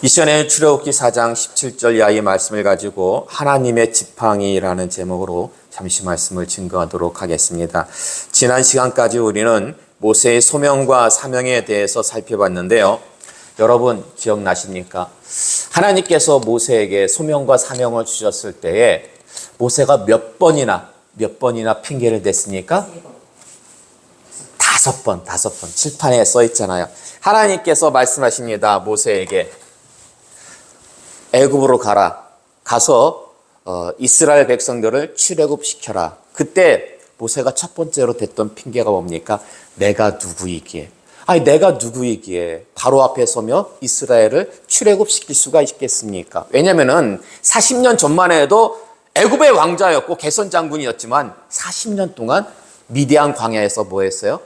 이 시간에 출애굽기 4장 17절 이하의 말씀을 가지고 하나님의 지팡이라는 제목으로 잠시 말씀을 증거하도록 하겠습니다. 지난 시간까지 우리는 모세의 소명과 사명에 대해서 살펴봤는데요. 여러분 기억나십니까? 하나님께서 모세에게 소명과 사명을 주셨을 때에 모세가 몇 번이나 핑계를 댔습니까? 5번. 칠판에 써 있잖아요. 하나님께서 말씀하십니다. 모세에게 애굽으로 가서 이스라엘 백성들을 출애굽시켜라. 그때 모세가 첫 번째로 댔던 핑계가 뭡니까? 내가 누구이기에? 내가 누구이기에 바로 앞에 서며 이스라엘을 출애굽시킬 수가 있겠습니까? 왜냐면은 40년 전만 해도 애굽의 왕자였고 개선 장군이었지만 40년 동안 미디안 광야에서 뭐 했어요?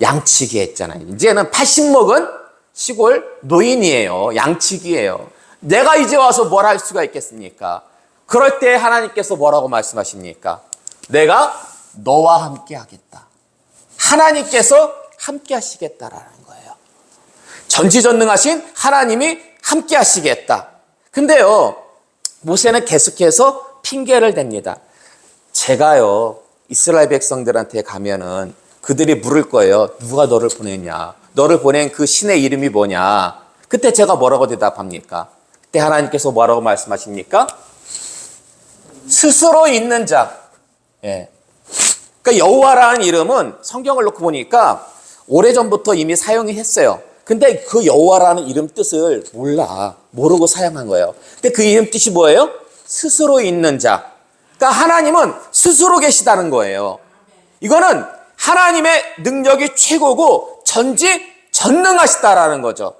양치기 했잖아요. 이제는 80 먹은 시골 노인이에요. 양치기예요. 내가 이제 와서 뭘 할 수가 있겠습니까? 그럴 때 하나님께서 뭐라고 말씀하십니까? 내가 너와 함께 하겠다. 하나님께서 함께 하시겠다라는 거예요. 전지전능하신 하나님이 함께 하시겠다. 근데요, 모세는 계속해서 핑계를 댑니다. 제가요, 이스라엘 백성들한테 가면은 그들이 물을 거예요. 누가 너를 보냈냐? 너를 보낸 그 신의 이름이 뭐냐? 그때 제가 뭐라고 대답합니까? 그때 하나님께서 뭐라고 말씀하십니까? 스스로 있는 자. 예. 그러니까 여호와라는 이름은 성경을 놓고 보니까 오래전부터 이미 사용이 했어요. 근데 그 여호와라는 이름 뜻을 모르고 사용한 거예요. 근데 그 이름 뜻이 뭐예요? 스스로 있는 자. 그러니까 하나님은 스스로 계시다는 거예요. 이거는 하나님의 능력이 최고고 전지전능하시다라는 거죠.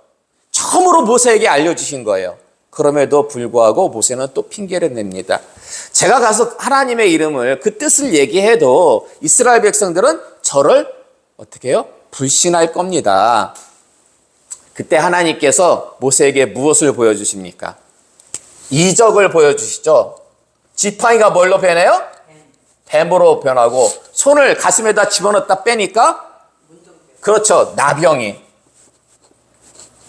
처음으로 모세에게 알려주신 거예요. 그럼에도 불구하고 모세는 또 핑계를 냅니다. 제가 가서 하나님의 이름을 그 뜻을 얘기해도 이스라엘 백성들은 저를 어떻게 해요? 불신할 겁니다. 그때 하나님께서 모세에게 무엇을 보여주십니까? 이적을 보여주시죠. 지팡이가 뭘로 변해요? 뱀으로 변하고 손을 가슴에다 집어넣었다 빼니까 그렇죠. 나병이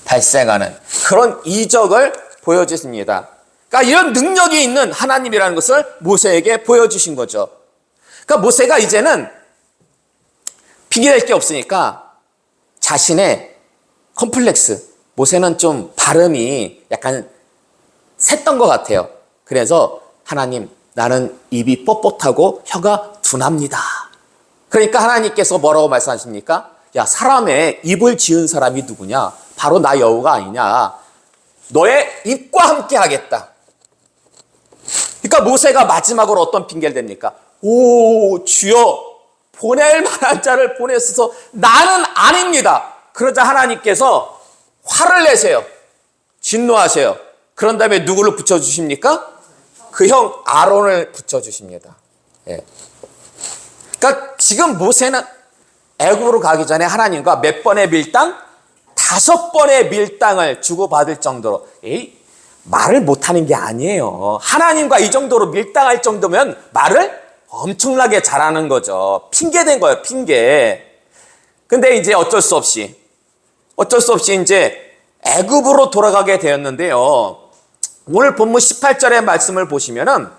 발생하는 그런 이적을 보여주십니다. 그러니까 이런 능력이 있는 하나님이라는 것을 모세에게 보여주신 거죠. 그러니까 모세가 이제는 핑계댈 게 없으니까 자신의 컴플렉스, 모세는 좀 발음이 약간 샜던 것 같아요. 그래서 하나님, 나는 입이 뻣뻣하고 혀가 둔합니다. 그러니까 하나님께서 뭐라고 말씀하십니까? 야, 사람의 입을 지은 사람이 누구냐? 바로 나 여호가 아니냐? 너의 입과 함께 하겠다. 그러니까 모세가 마지막으로 어떤 핑계를 댑니까? 오, 주여, 보낼 만한 자를 보내셔서 나는 아닙니다. 그러자 하나님께서 화를 내세요. 진노하세요. 그런 다음에 누구를 붙여주십니까? 그 형 아론을 붙여주십니다. 예. 그러니까 지금 모세는 애굽으로 가기 전에 하나님과 몇 번의 밀당? 5번의 밀당을 주고받을 정도로 말을 못하는 게 아니에요. 하나님과 이 정도로 밀당할 정도면 말을 엄청나게 잘하는 거죠. 핑계된 거예요. 핑계. 근데 이제 어쩔 수 없이 이제 애굽으로 돌아가게 되었는데요. 오늘 본문 18절의 말씀을 보시면은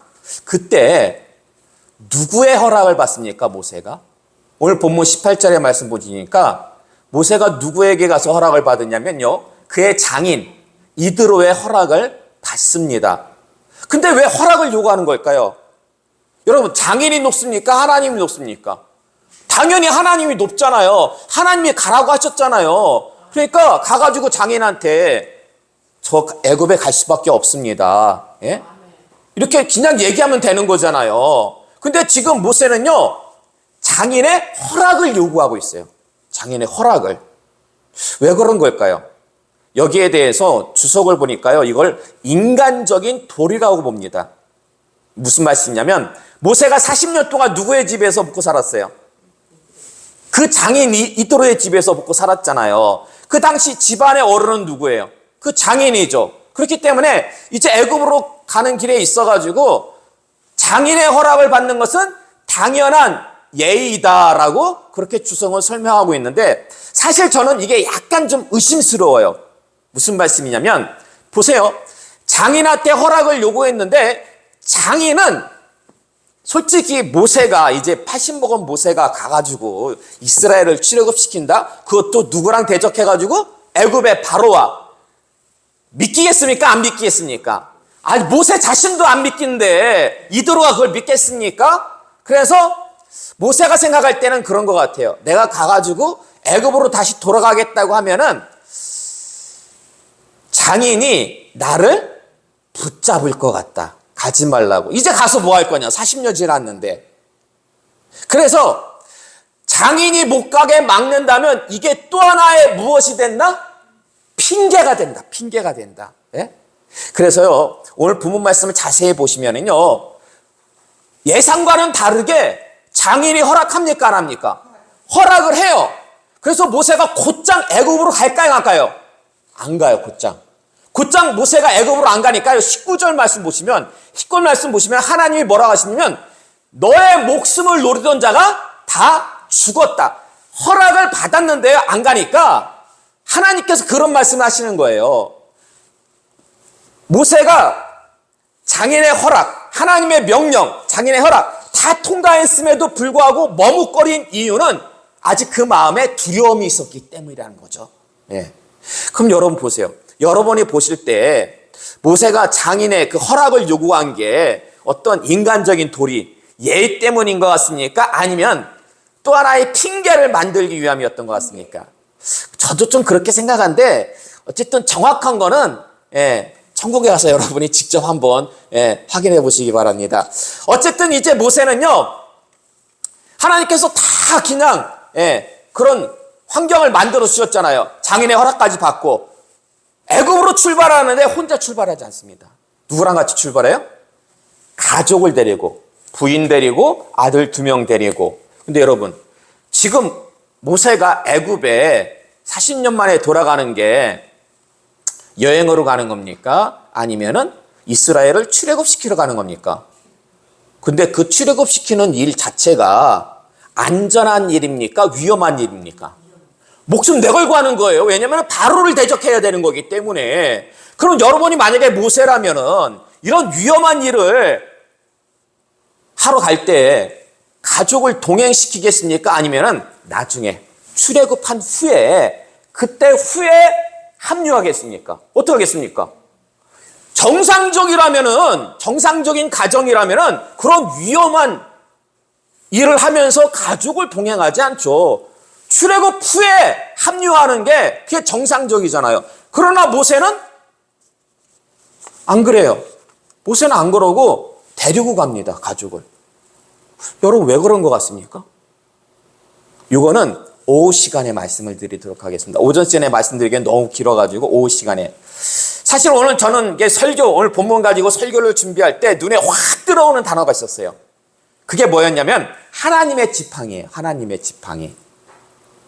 그때 누구의 허락을 받습니까? 모세가? 오늘 본문 18절의 말씀 보시니까 모세가 누구에게 가서 허락을 받았냐면요. 그의 장인 이드로의 허락을 받습니다. 근데 왜 허락을 요구하는 걸까요? 여러분, 장인이 높습니까? 하나님이 높습니까? 당연히 하나님이 높잖아요. 하나님이 가라고 하셨잖아요. 그러니까 가가지고 장인한테 저 애굽에 갈 수밖에 없습니다. 예? 이렇게 그냥 얘기하면 되는 거잖아요. 근데 지금 모세는요, 장인의 허락을 요구하고 있어요. 장인의 허락을. 왜 그런 걸까요? 여기에 대해서 주석을 보니까요, 이걸 인간적인 도리라고 봅니다. 무슨 말씀이냐면 모세가 40년 동안 누구의 집에서 묵고 살았어요? 그 장인 이도로의 집에서 묵고 살았잖아요. 그 당시 집안의 어른은 누구예요? 그 장인이죠. 그렇기 때문에 이제 애굽으로 가는 길에 있어가지고 장인의 허락을 받는 것은 당연한 예의다라고 그렇게 주성을 설명하고 있는데, 사실 저는 이게 약간 좀 의심스러워요. 무슨 말씀이냐면 보세요. 장인한테 허락을 요구했는데 장인은 솔직히 모세가 이제 80 먹은 모세가 가가지고 이스라엘을 출애굽시킨다? 그것도 누구랑 대적해가지고 애굽의 바로와 믿기겠습니까? 안 믿기겠습니까? 아니 모세 자신도 안 믿긴데 이드로가 그걸 믿겠습니까? 그래서 모세가 생각할 때는 그런 것 같아요. 내가 가가지고 애굽으로 다시 돌아가겠다고 하면은 장인이 나를 붙잡을 것 같다. 가지 말라고. 이제 가서 뭐 할 거냐. 40년 지났는데. 그래서 장인이 못 가게 막는다면 이게 또 하나의 무엇이 됐나? 핑계가 된다. 핑계가 된다. 예? 그래서요. 오늘 본문 말씀을 자세히 보시면은요. 예상과는 다르게 장인이 허락합니까? 안 합니까? 허락을 해요. 그래서 모세가 곧장 애굽으로 갈까요? 안 가요? 안 가요. 곧장 모세가 애굽으로 안 가니까요. 19절 말씀 보시면 하나님이 뭐라고 하시냐면 너의 목숨을 노리던 자가 다 죽었다. 허락을 받았는데요. 안 가니까 하나님께서 그런 말씀을 하시는 거예요. 모세가 장인의 허락, 하나님의 명령, 장인의 허락 다 통과했음에도 불구하고 머뭇거린 이유는 아직 그 마음에 두려움이 있었기 때문이라는 거죠. 예. 그럼 여러분 보세요. 여러분이 보실 때 모세가 장인의 그 허락을 요구한 게 어떤 인간적인 도리, 예의 때문인 것 같습니까? 아니면 또 하나의 핑계를 만들기 위함이었던 것 같습니까? 저도 좀 그렇게 생각하는데 어쨌든 정확한 거는 천국에 가서 여러분이 직접 한번 확인해 보시기 바랍니다. 어쨌든 이제 모세는요. 하나님께서 다 그냥 그런 환경을 만들어 주셨잖아요. 장인의 허락까지 받고 애굽으로 출발하는데 혼자 출발하지 않습니다. 누구랑 같이 출발해요? 가족을 데리고 부인 데리고 아들 2명 데리고. 근데 여러분 지금 모세가 애굽에 40년 만에 돌아가는 게 여행으로 가는 겁니까? 아니면은 이스라엘을 출애굽시키러 가는 겁니까? 근데 그 출애굽시키는 일 자체가 안전한 일입니까? 위험한 일입니까? 목숨 내걸고 하는 거예요. 왜냐하면 바로를 대적해야 되는 거기 때문에. 그럼 여러분이 만약에 모세라면은 이런 위험한 일을 하러 갈 때 가족을 동행시키겠습니까? 아니면은 나중에 출애굽한 후에 그때 후에 합류하겠습니까? 어떻게 하겠습니까? 정상적인 가정이라면은 그런 위험한 일을 하면서 가족을 동행하지 않죠. 출애굽 후에 합류하는 게 그게 정상적이잖아요. 그러나 모세는 안 그래요. 모세는 안 그러고 데리고 갑니다. 가족을. 여러분 왜 그런 것 같습니까? 이거는 오후 시간에 말씀을 드리도록 하겠습니다. 오전 시간에 말씀드리기엔 너무 길어가지고 오후 시간에. 사실 오늘 저는 오늘 본문 가지고 설교를 준비할 때 눈에 확 들어오는 단어가 있었어요. 그게 뭐였냐면 하나님의 지팡이에요. 하나님의 지팡이.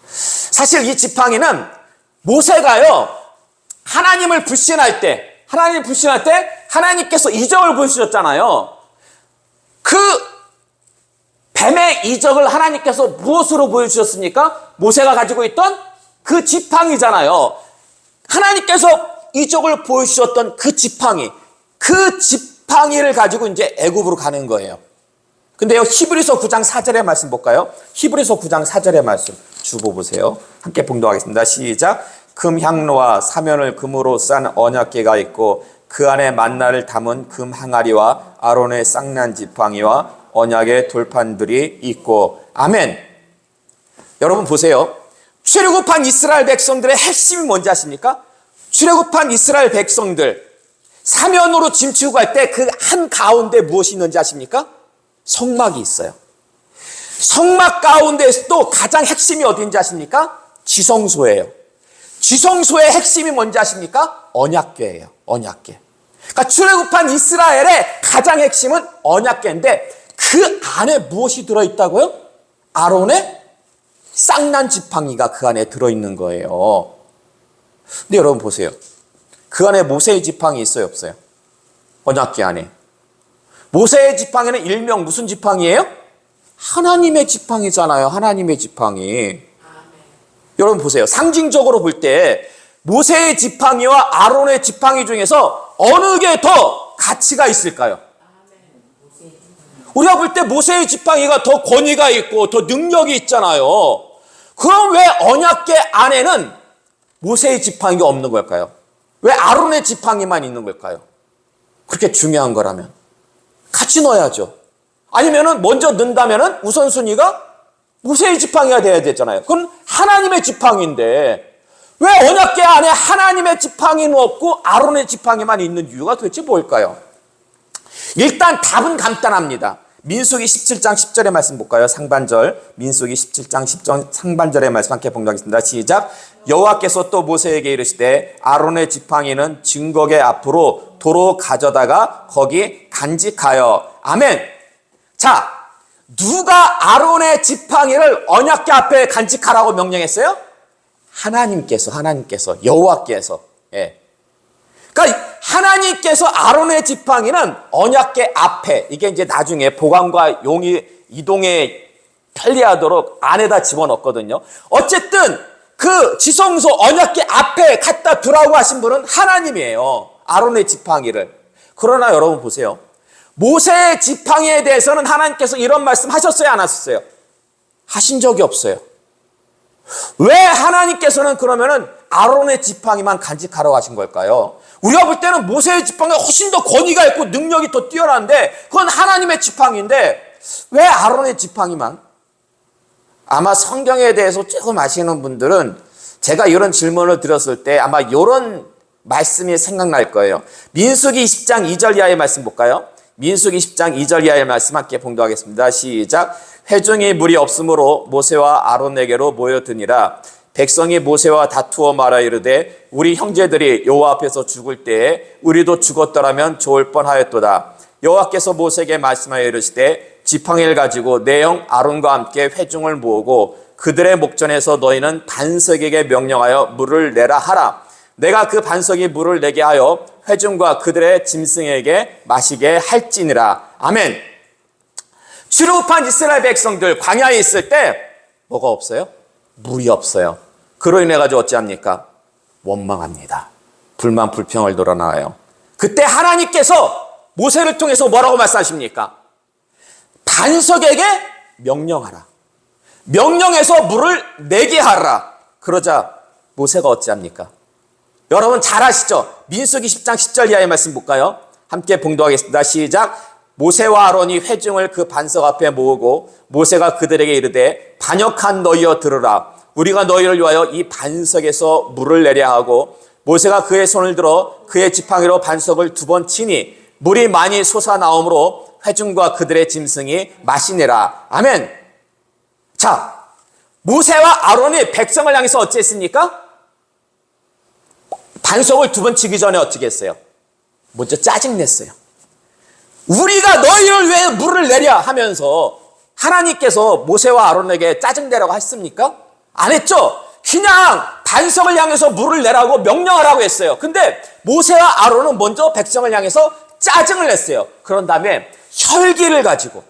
사실 이 지팡이는 모세가요. 하나님을 불신할 때 하나님께서 이적을 보여주셨잖아요. 그 뱀의 이적을 하나님께서 무엇으로 보여주셨습니까? 모세가 가지고 있던 그 지팡이잖아요. 하나님께서 이적을 보여주셨던 그 지팡이를 가지고 이제 애굽으로 가는 거예요. 근데요, 히브리서 9장 4절의 말씀 볼까요? 히브리서 9장 4절의 말씀 주보 보세요. 함께 봉독하겠습니다. 시작. 금 향로와 사면을 금으로 싼 언약궤가 있고 그 안에 만나를 담은 금 항아리와 아론의 쌍난 지팡이와 언약의 돌판들이 있고. 아멘. 여러분 보세요. 출애굽한 이스라엘 백성들의 핵심이 뭔지 아십니까? 출애굽한 이스라엘 백성들 사면으로 짐치고 갈 때 그 한 가운데 무엇이 있는지 아십니까? 성막이 있어요. 성막 가운데에서도 가장 핵심이 어디인지 아십니까? 지성소예요. 지성소의 핵심이 뭔지 아십니까? 언약궤예요. 언약궤. 그러니까 출애굽한 이스라엘의 가장 핵심은 언약궤인데 그 안에 무엇이 들어있다고요? 아론의 쌍난 지팡이가 그 안에 들어있는 거예요. 근데 여러분 보세요. 그 안에 모세의 지팡이 있어요, 없어요? 언약궤 안에. 모세의 지팡이는 일명 무슨 지팡이에요? 하나님의 지팡이잖아요. 하나님의 지팡이. 여러분 보세요. 상징적으로 볼 때 모세의 지팡이와 아론의 지팡이 중에서 어느 게 더 가치가 있을까요? 우리가 볼 때 모세의 지팡이가 더 권위가 있고 더 능력이 있잖아요. 그럼 왜 언약궤 안에는 모세의 지팡이가 없는 걸까요? 왜 아론의 지팡이만 있는 걸까요? 그렇게 중요한 거라면 같이 넣어야죠. 아니면은 먼저 넣는다면은 우선순위가 모세의 지팡이가 돼야 되잖아요. 그건 하나님의 지팡이인데 왜 언약궤 안에 하나님의 지팡이는 없고 아론의 지팡이만 있는 이유가 도대체 뭘까요? 일단 답은 간단합니다. 민수기 17장 10절의 말씀 볼까요? 상반절. 민수기 17장 10절 상반절의 말씀 함께 봉독하겠습니다. 시작. 여호와께서 또 모세에게 이르시되 아론의 지팡이는 증거궤 앞으로 도로 가져다가 거기 간직하여. 아멘. 자, 누가 아론의 지팡이를 언약궤 앞에 간직하라고 명령했어요? 하나님께서 여호와께서. 예. 그러니까 하나님께서 아론의 지팡이는 언약궤 앞에, 이게 이제 나중에 보관과 이동에 편리하도록 안에다 집어넣거든요. 어쨌든 그 지성소 언약궤 앞에 갖다 두라고 하신 분은 하나님이에요. 아론의 지팡이를. 그러나 여러분 보세요. 모세의 지팡이에 대해서는 하나님께서 이런 말씀 하셨어요, 안 하셨어요? 하신 적이 없어요. 왜 하나님께서는 그러면은 아론의 지팡이만 간직하라고 하신 걸까요? 우리가 볼 때는 모세의 지팡이가 훨씬 더 권위가 있고 능력이 더 뛰어난데 그건 하나님의 지팡이인데 왜 아론의 지팡이만? 아마 성경에 대해서 조금 아시는 분들은 제가 이런 질문을 드렸을 때 아마 이런 말씀이 생각날 거예요. 민수기 20장 2절 이하의 말씀 볼까요? 민수기 10장 2절 이하의 말씀 함께 봉독하겠습니다. 시작. 회중이 물이 없으므로 모세와 아론에게로 모여드니라. 백성이 모세와 다투어 말하 이르되 우리 형제들이 여호와 앞에서 죽을 때에 우리도 죽었더라면 좋을 뻔하였도다. 여호와께서 모세에게 말씀하여 이르시되 지팡이를 가지고 내 형 아론과 함께 회중을 모으고 그들의 목전에서 너희는 반석에게 명령하여 물을 내라 하라. 내가 그 반석이 물을 내게 하여 회중과 그들의 짐승에게 마시게 할지니라. 아멘. 출애굽한 이스라엘 백성들 광야에 있을 때 뭐가 없어요? 물이 없어요. 그로 인해 가지고 어찌합니까? 원망합니다. 불만 불평을 드러나요. 그때 하나님께서 모세를 통해서 뭐라고 말씀하십니까? 반석에게 명령하라. 명령해서 물을 내게 하라. 그러자 모세가 어찌합니까? 여러분 잘 아시죠? 민수기 10장 10절 이하의 말씀 볼까요? 함께 봉독하겠습니다. 시작. 모세와 아론이 회중을 그 반석 앞에 모으고 모세가 그들에게 이르되 반역한 너희여 들으라. 우리가 너희를 위하여 이 반석에서 물을 내려 하고 모세가 그의 손을 들어 그의 지팡이로 반석을 2번 치니 물이 많이 솟아나오므로 회중과 그들의 짐승이 마시니라. 아멘. 자, 모세와 아론이 백성을 향해서 어찌했습니까? 반석을 2번 치기 전에 어떻게 했어요? 먼저 짜증냈어요. 우리가 너희를 위해 물을 내려 하면서 하나님께서 모세와 아론에게 짜증내라고 했습니까? 안 했죠? 그냥 반석을 향해서 물을 내라고 명령하라고 했어요. 근데 모세와 아론은 먼저 백성을 향해서 짜증을 냈어요. 그런 다음에 혈기를 가지고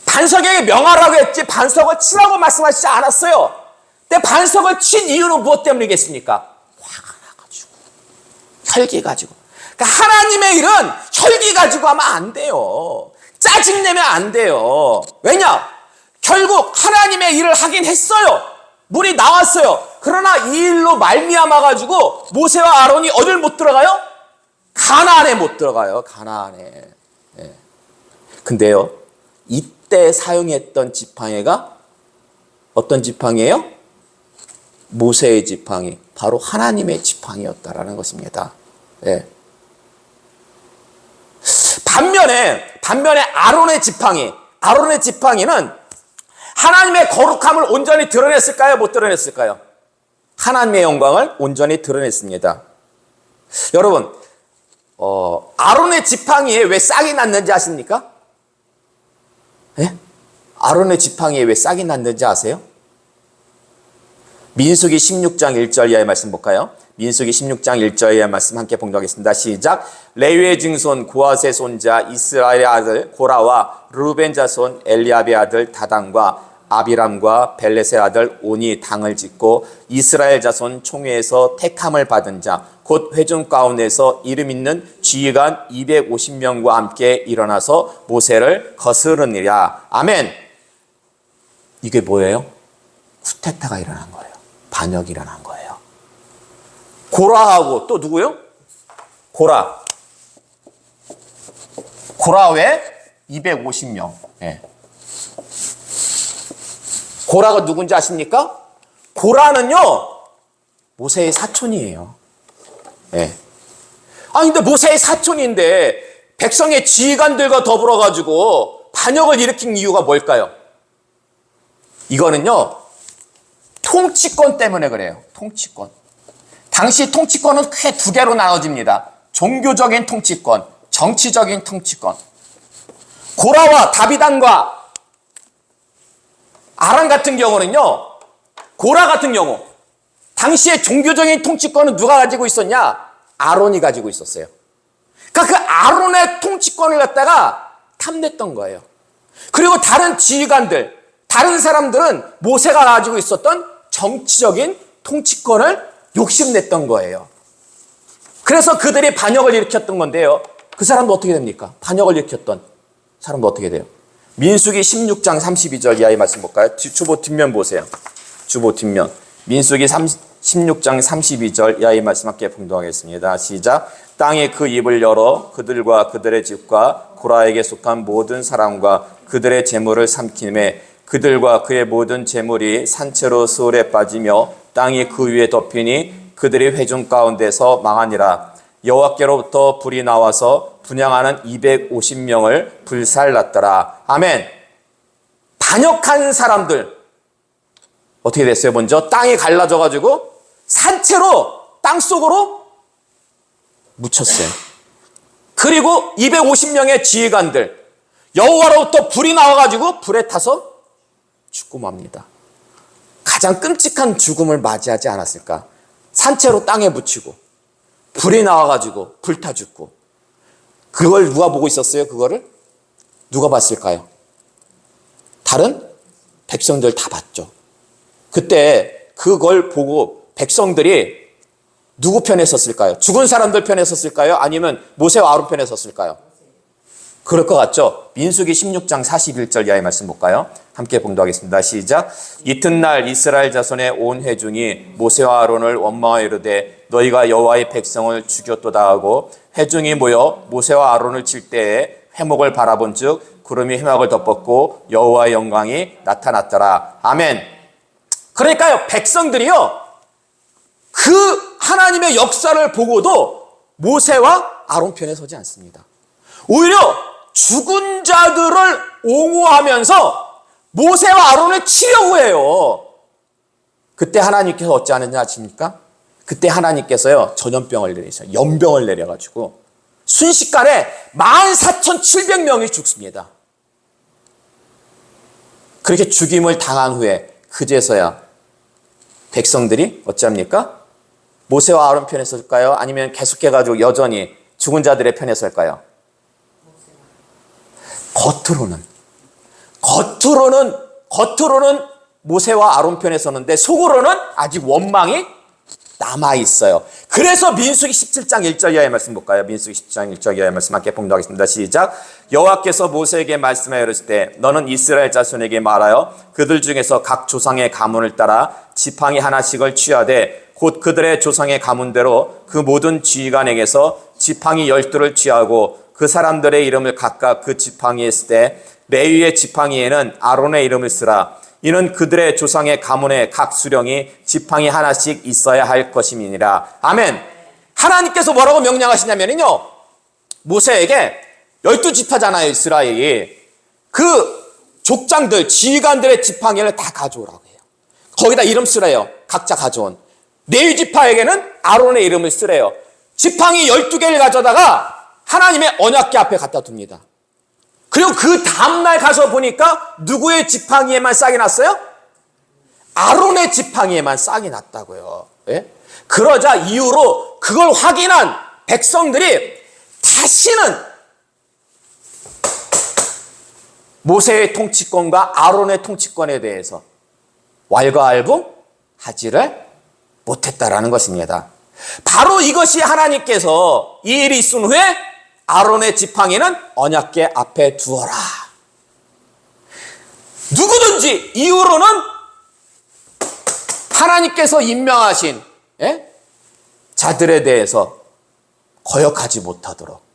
반석에게 명하라고 했지 반석을 치라고 말씀하시지 않았어요. 근데 반석을 친 이유는 무엇 때문이겠습니까? 화가 나가지고 혈기 가지고. 그러니까 하나님의 일은 혈기 가지고 하면 안 돼요. 짜증내면 안 돼요. 왜냐? 결국 하나님의 일을 하긴 했어요. 물이 나왔어요. 그러나 이 일로 말미암아 가지고 모세와 아론이 어딜 못 들어가요? 가나안에 못 들어가요. 가나안에. 네. 근데요, 이때 사용했던 지팡이가 어떤 지팡이예요? 모세의 지팡이, 바로 하나님의 지팡이였다라는 것입니다. 네. 반면에 아론의 지팡이는 하나님의 거룩함을 온전히 드러냈을까요? 못 드러냈을까요? 하나님의 영광을 온전히 드러냈습니다. 여러분, 아론의 지팡이에 왜 싹이 났는지 아십니까? 예? 아론의 지팡이에 왜 싹이 났는지 아세요? 민수기 16장 1절 이하의 말씀 볼까요? 민수기 16장 1절 이하의 말씀 함께 봉독하겠습니다. 시작. 레위의 증손 고핫의 손자 이스라엘의 아들 고라와 르벤 자손 엘리압의 아들 다단과 아비람과 벨렛의 아들 온이 당을 짓고 이스라엘 자손 총회에서 택함을 받은 자 곧 회중 가운데서 이름 있는 지휘관 250명과 함께 일어나서 모세를 거스르니라. 아멘. 이게 뭐예요? 쿠데타가 일어난 거예요. 반역이 일어난 거예요. 고라하고 또 누구요? 고라 외 250명. 예. 고라가 누군지 아십니까? 고라는요, 모세의 사촌이에요. 예. 근데 모세의 사촌인데 백성의 지휘관들과 더불어가지고 반역을 일으킨 이유가 뭘까요? 이거는요, 통치권 때문에 그래요. 통치권. 당시 통치권은 크게 두 개로 나눠집니다. 종교적인 통치권, 정치적인 통치권. 고라와 다비단과 아람 같은 경우는요, 고라 같은 경우, 당시에 종교적인 통치권은 누가 가지고 있었냐? 아론이 가지고 있었어요. 그러니까 그 아론의 통치권을 갖다가 탐냈던 거예요. 그리고 다른 지휘관들, 다른 사람들은 모세가 가지고 있었던 정치적인 통치권을 욕심냈던 거예요. 그래서 그들이 반역을 일으켰던 건데요. 그 사람도 어떻게 됩니까? 반역을 일으켰던 사람도 어떻게 돼요? 민수기 16장 32절 이하의 말씀 볼까요? 주보 뒷면 보세요. 주보 뒷면. 민수기 16장 32절 이하의 말씀 함께 봉독하겠습니다. 시작. 땅에 그 입을 열어 그들과 그들의 집과 고라에게 속한 모든 사람과 그들의 재물을 삼키매 그들과 그의 모든 재물이 산채로 수월에 빠지며 땅이 그 위에 덮이니 그들이 회중 가운데서 망하니라. 여호와께로부터 불이 나와서 분향하는 250명을 불살랐더라. 아멘. 반역한 사람들 어떻게 됐어요? 먼저 땅이 갈라져가지고 산채로 땅속으로 묻혔어요. 그리고 250명의 지휘관들 여호와로부터 불이 나와가지고 불에 타서 죽고 맙니다. 가장 끔찍한 죽음을 맞이하지 않았을까? 산채로 땅에 묻히고 불이 나와가지고 불타 죽고. 그걸 누가 보고 있었어요? 그거를 누가 봤을까요? 다른 백성들 다 봤죠. 그때 그걸 보고 백성들이 누구 편에 섰을까요? 죽은 사람들 편에 섰을까요? 아니면 모세와 아론 편에 섰을까요? 그럴 것 같죠? 민수기 16장 41절 이하의 말씀 볼까요? 함께 봉독하겠습니다. 시작. 이튿날 이스라엘 자손의 온 회중이 모세와 아론을 원망하여 이르되 너희가 여호와의 백성을 죽였도다 하고 회중이 모여 모세와 아론을 칠 때에 회목을 바라본즉 구름이 회막을 덮었고 여호와의 영광이 나타났더라. 아멘. 그러니까요, 백성들이요, 그 하나님의 역사를 보고도 모세와 아론 편에 서지 않습니다. 오히려 죽은 자들을 옹호하면서 모세와 아론을 치려고 해요. 그때 하나님께서 어찌 하느냐 아십니까? 그때 하나님께서요, 전염병을 내리셔요. 연병을 내려가지고 순식간에 14,700명이 죽습니다. 그렇게 죽임을 당한 후에 그제서야 백성들이 어찌합니까? 모세와 아론 편에 설까요? 아니면 계속해가지고 여전히 죽은 자들의 편에 설까요? 겉으로는 모세와 아론 편에 서는데 속으로는 아직 원망이 남아있어요. 그래서 민수기 17장 1절 이하의 말씀 볼까요? 민수기 17장 1절 이하의 말씀 함께 봉독하겠습니다. 시작. 여호와께서 모세에게 말씀하여 이르실 때 너는 이스라엘 자손에게 말하여 그들 중에서 각 조상의 가문을 따라 지팡이 하나씩을 취하되 곧 그들의 조상의 가문대로 그 모든 지휘관에게서 지팡이 12를 취하고 그 사람들의 이름을 각각 그 지팡이에 쓰되 레위의 지팡이에는 아론의 이름을 쓰라. 이는 그들의 조상의 가문의 각 수령이 지팡이 하나씩 있어야 할 것임이니라. 아멘. 하나님께서 뭐라고 명령하시냐면요, 모세에게 12지파잖아요, 이스라엘이. 그 족장들, 지휘관들의 지팡이를 다 가져오라고 해요. 거기다 이름 쓰래요. 각자 가져온. 레위지파에게는 아론의 이름을 쓰래요. 지팡이 12개를 가져다가 하나님의 언약궤 앞에 갖다 둡니다. 그리고 그 다음날 가서 보니까 누구의 지팡이에만 싹이 났어요? 아론의 지팡이에만 싹이 났다고요. 예? 그러자 이후로 그걸 확인한 백성들이 다시는 모세의 통치권과 아론의 통치권에 대해서 왈가왈부하지를 못했다라는 것입니다. 바로 이것이 하나님께서 이 일이 있은 후에 아론의 지팡이는 언약궤 앞에 두어라. 누구든지 이후로는 하나님께서 임명하신 자들에 대해서 거역하지 못하도록.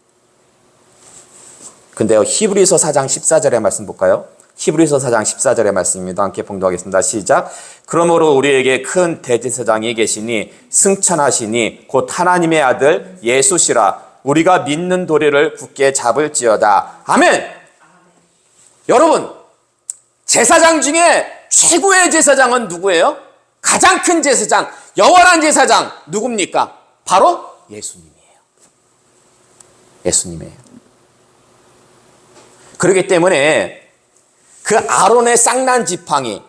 근데요, 히브리서 4장 14절의 말씀 볼까요? 히브리서 4장 14절의 말씀입니다. 함께 봉독하겠습니다. 시작. 그러므로 우리에게 큰 대제사장이 계시니 승천하시니 곧 하나님의 아들 예수시라. 우리가 믿는 도리를 굳게 잡을지어다. 아멘. 여러분, 제사장 중에 최고의 제사장은 누구예요? 가장 큰 제사장, 영원한 제사장 누굽니까? 바로 예수님이에요. 예수님이에요. 그렇기 때문에 그 아론의 쌍난 지팡이,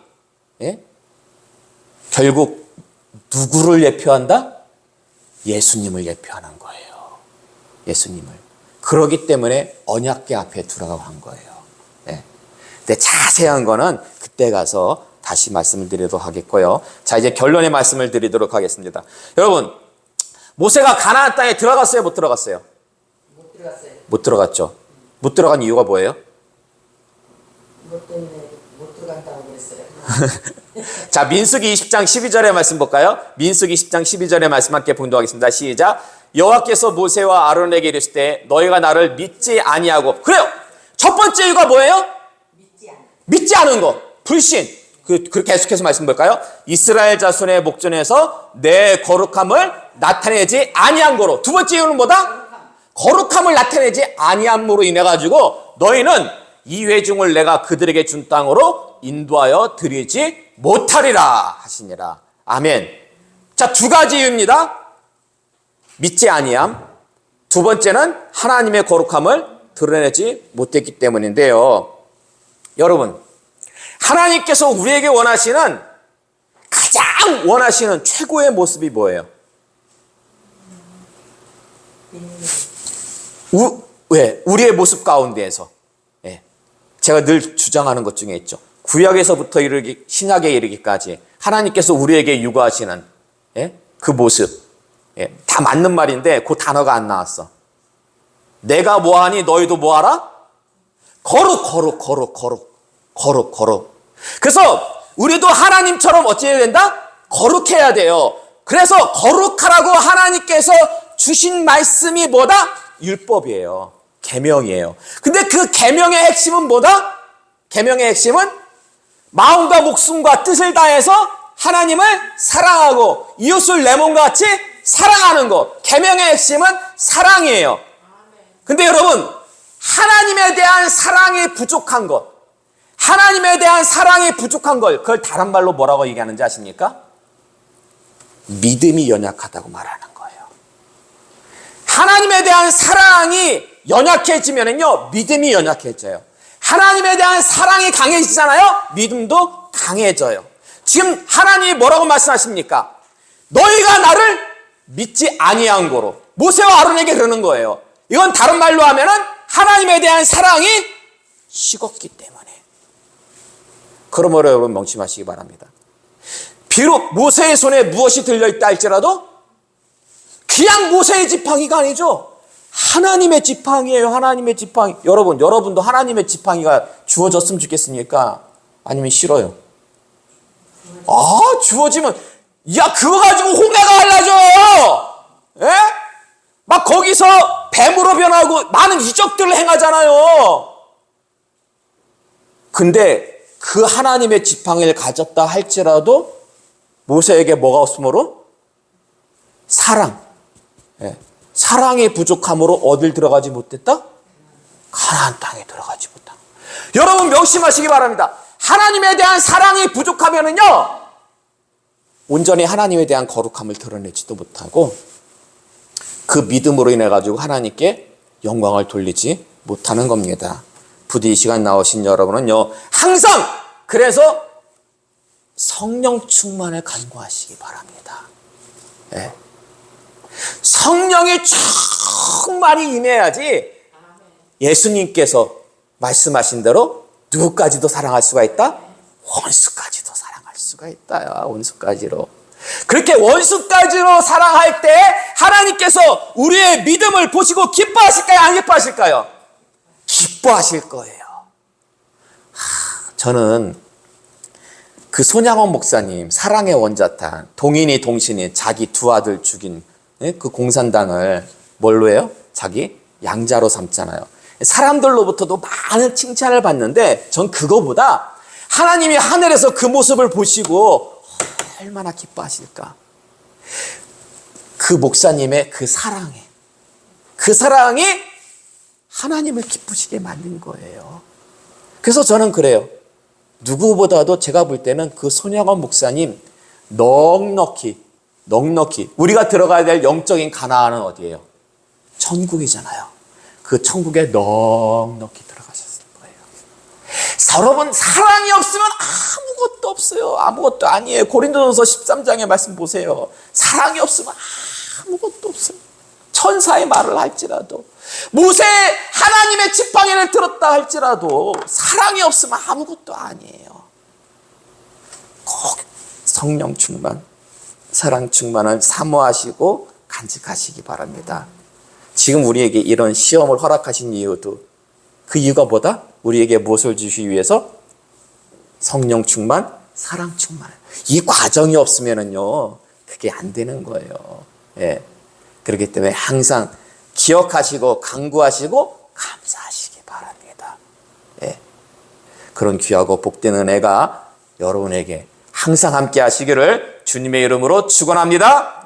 결국 누구를 예표한다? 예수님을 예표하는 거예요. 예수님을. 그러기 때문에 언약궤 앞에 두라고 한 거예요. 근데 자세한 거는 그때 가서 다시 말씀을 드리도록 하겠고요. 자, 이제 결론의 말씀을 드리도록 하겠습니다. 여러분, 모세가 가나안 땅에 들어갔어요? 못 들어갔어요? 못 들어갔어요. 못 들어갔죠. 못 들어간 이유가 뭐예요? 이것 때문에 못 들어간다고 그랬어요. 자, 민수기 20장 12절의 말씀 볼까요? 민수기 10장 12절의 말씀 함께 봉독하겠습니다. 시작. 여호와께서 모세와 아론에게 이르실 때 너희가 나를 믿지 아니하고. 그래요. 첫 번째 이유가 뭐예요? 믿지 않은 거. 불신. 그 계속해서 말씀 볼까요? 이스라엘 자손의 목전에서 내 거룩함을 나타내지 아니한 거로. 두 번째 이유는 뭐다? 거룩함을 나타내지 아니함으로 인해 가지고 너희는 이 회중을 내가 그들에게 준 땅으로 인도하여 드리지 못하리라 하시니라. 아멘. 자, 두 가지 이유입니다. 믿지 아니함. 두 번째는 하나님의 거룩함을 드러내지 못했기 때문인데요. 여러분, 하나님께서 우리에게 원하시는, 가장 원하시는 최고의 모습이 뭐예요? 왜? 우리의 모습 가운데에서. 제가 늘 주장하는 것 중에 있죠. 구약에서부터 신약에 이르기까지 하나님께서 우리에게 요구하시는 그 모습. 다 맞는 말인데 그 단어가 안 나왔어. 내가 뭐하니 너희도 뭐하라? 거룩. 그래서 우리도 하나님처럼 어찌해야 된다? 거룩해야 돼요. 그래서 거룩하라고 하나님께서 주신 말씀이 뭐다? 율법이에요. 계명이에요. 근데 그 계명의 핵심은 뭐다? 계명의 핵심은 마음과 목숨과 뜻을 다해서 하나님을 사랑하고 이웃을 내 몸과 같이 사랑하는 것. 계명의 핵심은 사랑이에요. 근데 여러분, 하나님에 대한 사랑이 부족한 것, 하나님에 대한 사랑이 부족한 걸, 그걸 다른 말로 뭐라고 얘기하는지 아십니까? 믿음이 연약하다고 말하는 거예요. 하나님에 대한 사랑이 연약해지면요, 믿음이 연약해져요. 하나님에 대한 사랑이 강해지잖아요, 믿음도 강해져요. 지금 하나님이 뭐라고 말씀하십니까? 너희가 나를 믿지 아니한 거로. 모세와 아론에게 그러는 거예요. 이건 다른 말로 하면은 하나님에 대한 사랑이 식었기 때문에. 그러므로 여러분 명심하시기 바랍니다. 비록 모세의 손에 무엇이 들려있다 할지라도 그냥 모세의 지팡이가 아니죠. 하나님의 지팡이에요. 하나님의 지팡이. 여러분도 하나님의 지팡이가 주어졌으면 좋겠습니까? 아니면 싫어요? 주어지면, 야, 그거 가지고 홍해가 갈라져! 막 거기서 뱀으로 변하고 많은 이적들을 행하잖아요. 근데 그 하나님의 지팡이를 가졌다 할지라도 모세에게 뭐가 없으므로? 사랑. 사랑의 부족함으로 어딜 들어가지 못했다? 가나안 땅에 들어가지 못한. 여러분 명심하시기 바랍니다. 하나님에 대한 사랑이 부족하면은요, 온전히 하나님에 대한 거룩함을 드러내지도 못하고 그 믿음으로 인해 가지고 하나님께 영광을 돌리지 못하는 겁니다. 부디 이 시간 나오신 여러분은요, 항상 그래서 성령 충만을 간구하시기 바랍니다. 성령이 충만히 임해야지 예수님께서 말씀하신 대로 누구까지도 사랑할 수가 있다? 원수까지도 사랑할 수가 있다. 원수까지로. 그렇게 원수까지로 사랑할 때 하나님께서 우리의 믿음을 보시고 기뻐하실까요? 안 기뻐하실까요? 기뻐하실 거예요. 저는 그 손양원 목사님 사랑의 원자탄 동인이 동신이 자기 두 아들 죽인 그 공산당을 뭘로 해요? 자기 양자로 삼잖아요. 사람들로부터도 많은 칭찬을 받는데 전 그거보다 하나님이 하늘에서 그 모습을 보시고 얼마나 기뻐하실까. 그 목사님의 그 사랑이 하나님을 기쁘시게 만든 거예요. 그래서 저는 그래요. 누구보다도 제가 볼 때는 그 손양원 목사님 넉넉히 우리가 들어가야 될 영적인 가나안은 어디예요? 천국이잖아요. 그 천국에 넉넉히 들어가셨을 거예요. 여러분, 사랑이 없으면 아무것도 없어요. 아무것도 아니에요. 고린도전서 13장의 말씀 보세요. 사랑이 없으면 아무것도 없어요. 천사의 말을 할지라도, 모세 하나님의 지팡이를 들었다 할지라도 사랑이 없으면 아무것도 아니에요. 꼭 성령 충만, 사랑 충만을 사모하시고 간직하시기 바랍니다. 지금 우리에게 이런 시험을 허락하신 이유도, 그 이유가 뭐다? 우리에게 무엇을 주시기 위해서? 성령 충만, 사랑 충만. 이 과정이 없으면은요, 그게 안 되는 거예요. 예. 그렇기 때문에 항상 기억하시고 간구하시고 감사하시기 바랍니다. 예. 그런 귀하고 복된 은혜가 여러분에게 항상 함께 하시기를 주님의 이름으로 축원합니다.